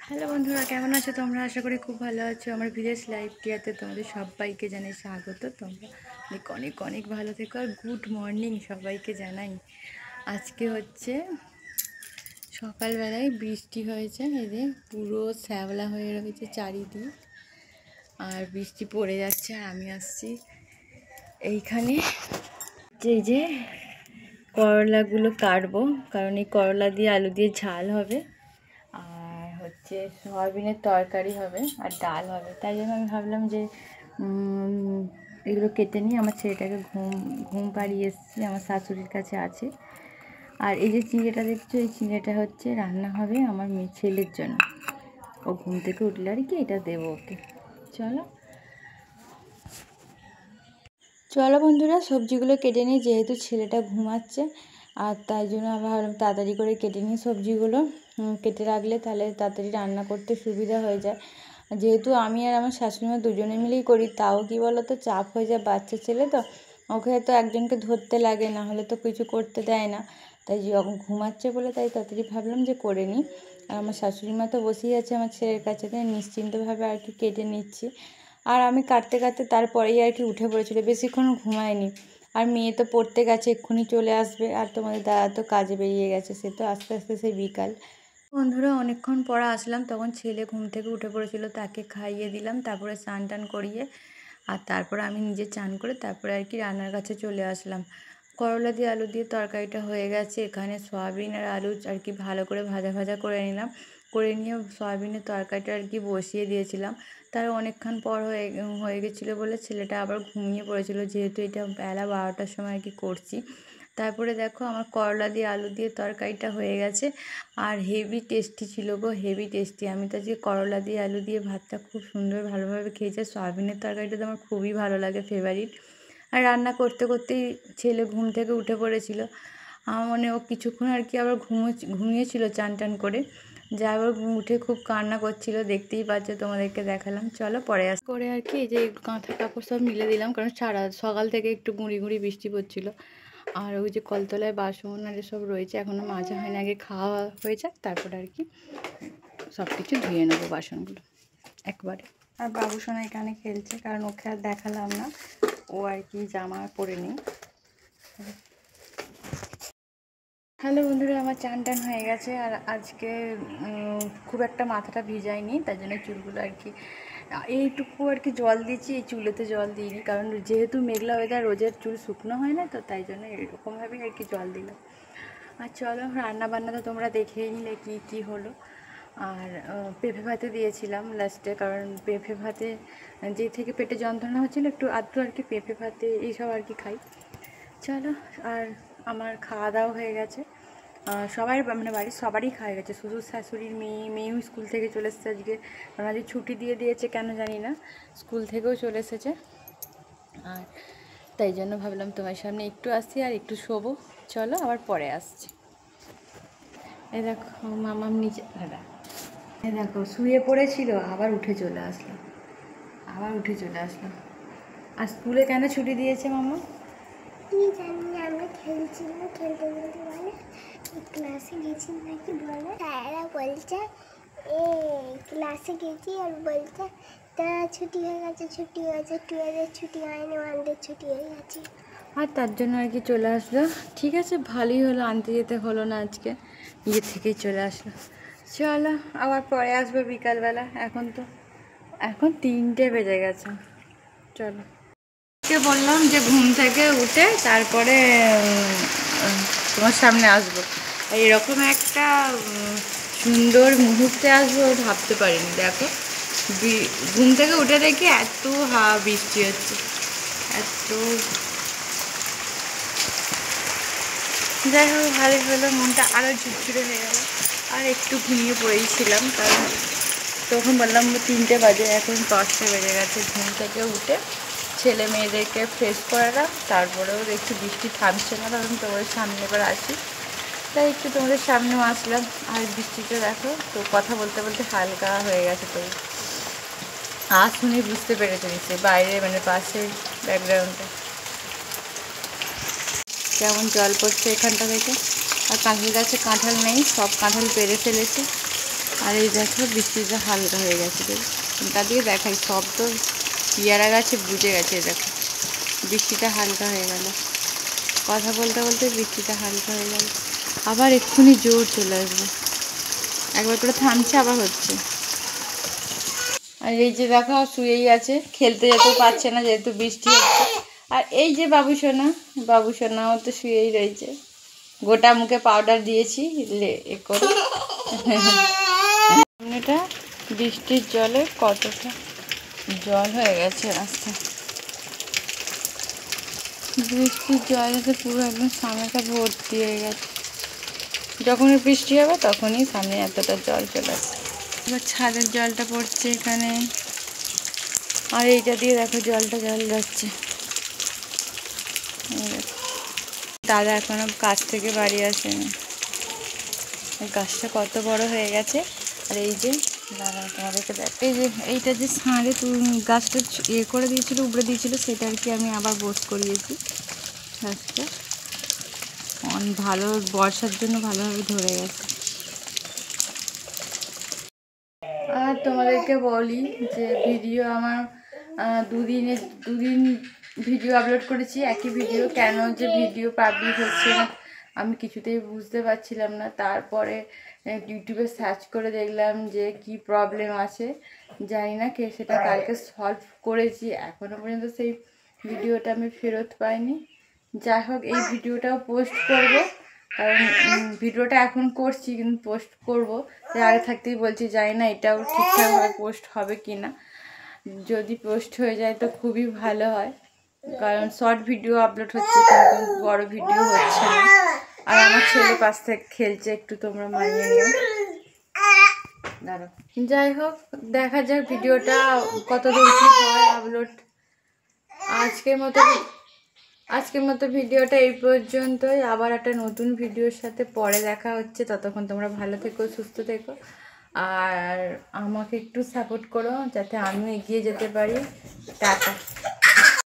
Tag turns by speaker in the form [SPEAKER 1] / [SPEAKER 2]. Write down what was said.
[SPEAKER 1] Hello বন্ধুরা, কেমন আছো তোমরা? আশা করি খুব ভালো আছো। আমার ভিলেজ লাইফ কেয়ারতে তোমাদের সবাইকে জানাই স্বাগত। তোমরা অনেক অনেক অনেক ভালো থেকো আর গুড মর্নিং সবাইকে জানাই। আজকে হচ্ছে সকালবেলায় বৃষ্টি হয়েছে, এই যে পুরো শ্যাওলা হয়ে রয়েছে চারিদিক আর বৃষ্টি পড়ে যাচ্ছে। আর আমি আসছি এইখানে যে করলাগুলো কাটবো, কারণ এই করলা দিয়ে আলু দিয়ে ঝাল হবে আর হচ্ছে সয়াবিনের তরকারি হবে আর ডাল হবে। তাই জন্য আমি ভাবলাম যে এগুলো কেটে নিয়ে আমার ছেলেটাকে ঘুম পাড়িয়ে এসেছি, আমার শাশুড়ির কাছে আছে। আর এই যে চিড়েটা দেখছো, এই চিড়েটা হচ্ছে রান্না হবে আমার ছেলের জন্য। ও ঘুম থেকে উঠলে আর কি এটা দেবো ওকে। চলো চলো বন্ধুরা, সবজিগুলো কেটে নিই, যেহেতু ছেলেটা ঘুমাচ্ছে আর তাই জন্য আবার ভাবলাম তাড়াতাড়ি করে কেটে নিই সবজিগুলো। কেটে রাখলে তাহলে তাড়াতাড়ি রান্না করতে সুবিধা হয়ে যায়। যেহেতু আমি আর আমার শাশুড়িমা দুজনে মিলেই করি, তাও কি বলো তো চাপ হয়ে যায়, বাচ্চা ছেলে তো, ওকে তো একজনকে ধরতে লাগে, না হলে তো কিছু করতে দেয় না। তাই যখন ঘুমাচ্ছে বলে তাই তাড়াতাড়ি ভাবলাম যে করে নিই। আর আমার শাশুড়িমা তো বসেই আছে আমার ছেলের কাছে, তাই নিশ্চিন্তভাবে আর কি কেটে নিচ্ছি। আর আমি কাটতে কাটতে তারপরেই আর কি উঠে পড়েছিল, বেশিক্ষণ ঘুমায়নি। আর মেয়ে তো পড়তে গেছে, এক্ষুনি চলে আসবে। আর তোমাদের দাদা তো কাজে বেরিয়ে গেছে, সে তো আস্তে আস্তে সেই বিকাল। বন্ধুরা, অনেকক্ষণ পর আসলাম, তখন ছেলে ঘুম থেকে উঠে পড়েছিল, তাকে খাইয়ে দিলাম, তারপরে স্নান টান করিয়ে আর তারপরে আমি নিজে চান করে তারপরে আর কি রান্নার কাছে চলে আসলাম। করলা দিয়ে আলু দিয়ে তরকারিটা হয়ে গেছে। এখানে সয়াবিন আর আলু আর কি ভালো করে ভাজা ভাজা করে নিলাম, করে নিয়ে সয়াবিনের তরকারিটা আর কি বসিয়ে দিয়েছিলাম। তার অনেকক্ষণ পর হয়ে গেছিলো বলে ছেলেটা আবার ঘুমিয়ে পড়েছিল, যেহেতু এটা বেলা 12টার সময় আর কি করছি। তারপরে দেখো আমার করলা দিয়ে আলু দিয়ে তরকারিটা হয়ে গেছে আর হেভি টেস্টি ছিল গো, হেভি টেস্টি। আমি তো আজকে করলা দিয়ে আলু দিয়ে ভাতটা খুব সুন্দর ভালোভাবে খেয়েছি। সয়াবিনের তরকারিটা তো আমার খুবই ভালো লাগে, ফেভারিট। আর রান্না করতে করতেই ছেলে ঘুম থেকে উঠে পড়েছিল। আমার মনে ও কিছুক্ষণ আর কি আবার ঘুমিয়েছিল চান টান করে, যা আবার উঠে খুব কান্না করছিল, দেখতেই পাচ্ছ, তোমাদেরকে দেখালাম। চলো পরে করে আর কি এই যে কাঁথা কাপড় সব মিলে দিলাম, কারণ সারা সকাল থেকে একটু গুঁড়ি গুঁড়ি বৃষ্টি পড়ছিল। আর ওই যে কলতলায় বাসন আর এসব রয়েছে, এখনও মাজা হয়নি, আগে খাওয়া হয়ে যাক তারপরে আর কি সব কিছু ধুয়ে নেবো বাসনগুলো একবারে। আর বাবু সোনা এখানে খেলছে, কারণ ওকে আর দেখালাম না, ও আর কি জামা পরে নেই। হ্যালো বন্ধুরা, আমার চান টান হয়ে গেছে আর আজকে খুব একটা মাথাটা ভিজাইনি, তার জন্য চুলগুলো আর কি এইটুকু আর কি জল দিয়েছি, এই চুলেতে জল দিইনি, কারণ যেহেতু মেঘলা ওয়েদার রোজের চুল শুকনো হয় না, তো তাই জন্য এরকমভাবেই আর কি জল দিলাম। আর চলো রান্না বান্না তো তোমরা দেখেই নিলে কী কী হলো। আর পেঁপে ভাতে দিয়েছিলাম লাস্টে, কারণ পেঁপে ভাতে যে থেকে পেটে যন্ত্রণা হচ্ছিলো, একটু আধটু আর কি পেঁপে ভাতে এইসব আর কি খাই। চলো, আর আমার খাওয়া দাওয়া হয়ে গেছে, সবাই মানে বাড়ির সবারই খাওয়া গেছে, শ্বশুর শাশুড়ির মেয়েও স্কুল থেকে চলে এসেছে আজকে, কারণ আজকে ছুটি দিয়ে দিয়েছে কেন জানি না, স্কুল থেকেও চলে এসেছে। আর তাই জন্য ভাবলাম তোমার সামনে একটু আসছি আর একটু শোবো। চলো আবার পরে আসছি। এই দেখো মামাম নিচে, দাদা এই দেখো শুয়ে পড়েছিল, আবার উঠে চলে আসলো, আর স্কুলে কেন ছুটি দিয়েছে মামা?
[SPEAKER 2] কি জানি, আমরা খেলছিলাম, খেলতে খেলতে বলে ক্লাসে গেছি নাকি বলে, স্যাররা বলছে ক্লাসে গেছি আর বলছে তা ছুটি হয়ে গেছে, ছুটি হয়েছে, 12-এর ছুটি হয়নি, 1-দের ছুটি হয়ে গেছে।
[SPEAKER 1] আর তার জন্য আর কি চলে আসলো। ঠিক আছে, ভালোই হলো, আনতে যেতে হলো না আজকে, নিজের থেকেই চলে আসলো। চলো আবার পরে আসবে বিকালবেলা, এখন 3টে বেজে গেছে। চলো, কে বললাম যে ঘুম থেকে উঠে তারপরে তোমার সামনে আসবো, এরকম একটা সুন্দর মুহূর্তে আসবো ভাবতে পারিনি। দেখো ঘুম থেকে উঠে দেখি এত বৃষ্টি হচ্ছে, এত, যাই হোক ভালোই হলো, মনটা আরও ঝুরঝুরে হয়ে গেল। আর একটু ঘুমিয়ে পড়েছিলাম, কারণ তখন বললাম 3টে বাজে, এখন 10টা বেজে গেছে। ঘুম থেকে উঠে ছেলে মেয়েদেরকে ফ্রেশ করালাম, তারপরেও দেখছি বৃষ্টি থামছে না, কারণ তোমাদের সামনে এবার আসি, তাই একটু তোমাদের সামনেও আসলাম। আর বৃষ্টিটা দেখো তো, কথা বলতে বলতে হালকা হয়ে গেছে, তো আজ শুনে বুঝতে পেরেছে নিশ্চয়ই, বাইরে মানে পাশের ব্যাকগ্রাউন্ডে কেমন জল পড়ছে এখানটা থেকে। আর কাঁঠাল গাছে কাঁঠাল নেই, সব কাঁঠাল পেরে ফেলেছে। আর এই দেখো বৃষ্টিটা হালকা হয়ে গেছে, তাদেরকে দেখাই সব তো পেয়ারা গাছে বুঝে গেছে। দেখো বৃষ্টিটা হালকা হয়ে গেল, কথা বলতে বলতে বৃষ্টিটা হালকা হয়ে গেল, আবার এক্ষুনি জোর চলে আসবে, একবার করে থামছে আবার হচ্ছে। আর এই যে দেখো শুয়েই আছে, খেলতে যেতেও পারছে না যেহেতু বৃষ্টি হচ্ছে। আর এই যে বাবু সোনাও তো শুয়েই রয়েছে, গোটা মুখে পাউডার দিয়েছি এ করে। সামনেটা বৃষ্টির জলে কতটা জল হয়ে গেছে রাস্তা, বৃষ্টির জলেতে পুরো একদম সামনেটা ভর্তি হয়ে গেছে। যখনই বৃষ্টি হবে তখনই সামনে এতটা জল চলে আসে। এবার ছাদের জলটা পড়ছে এখানে, আর এইটা দিয়ে দেখো জলটা জল যাচ্ছে। দাদা এখনো কাজ থেকে বাড়ি আসেনি, গাছটা কত বড় হয়ে গেছে। আর এই যে দাদা তোমাদেরকে দেখ, এই যে এইটা যে সাঁড়ে গাছটা করে দিয়েছিল, উপড়ে দিয়েছিল, সেটা আর কি আমি আবার বোস করিয়েছি। গাছটা ভালো বর্ষার জন্য ভালোভাবে ধরে গেছে। আর তোমাদেরকে বলি যে ভিডিও আমার দুদিন ভিডিও আপলোড করেছি, একই ভিডিও, কেন যে ভিডিও পাবলিক হচ্ছে না আমি কিছুতেই বুঝতে পারছিলাম না। তারপরে ইউটিউবে সার্চ করে দেখলাম যে কি প্রবলেম আছে, জানি না কে সেটা কালকে সলভ করেছি, এখনও পর্যন্ত সেই ভিডিওটা আমি ফেরত পাইনি। যাই হোক এই ভিডিওটাও পোস্ট করব, কারণ ভিডিওটা এখন করছি কিন্তু পোস্ট করব, তাই আগে থাকতেই বলছি, জানি না এটাও ঠিকঠাকভাবে পোস্ট হবে কি না। যদি পোস্ট হয়ে যায় তো খুবই ভালো হয়, কারণ শর্ট ভিডিও আপলোড হচ্ছে কিন্তু বড় ভিডিও হচ্ছে না। আর আমার ছেলে পাশ থেকে খেলছে, একটু তোমরা মানিয়ে নিও। দাঁড়াও, যাই হোক দেখা যাক ভিডিওটা কত দূর কি হয় আপলোড। আজকের মতো ভিডিওটা এই পর্যন্তই, আবার একটা নতুন ভিডিওর সাথে পরে দেখা হচ্ছে। ততক্ষণ তোমরা ভালো থেকো, সুস্থ থেকো, আর আমাকে একটু সাপোর্ট করো যাতে আমিও এগিয়ে যেতে পারি। টাটা।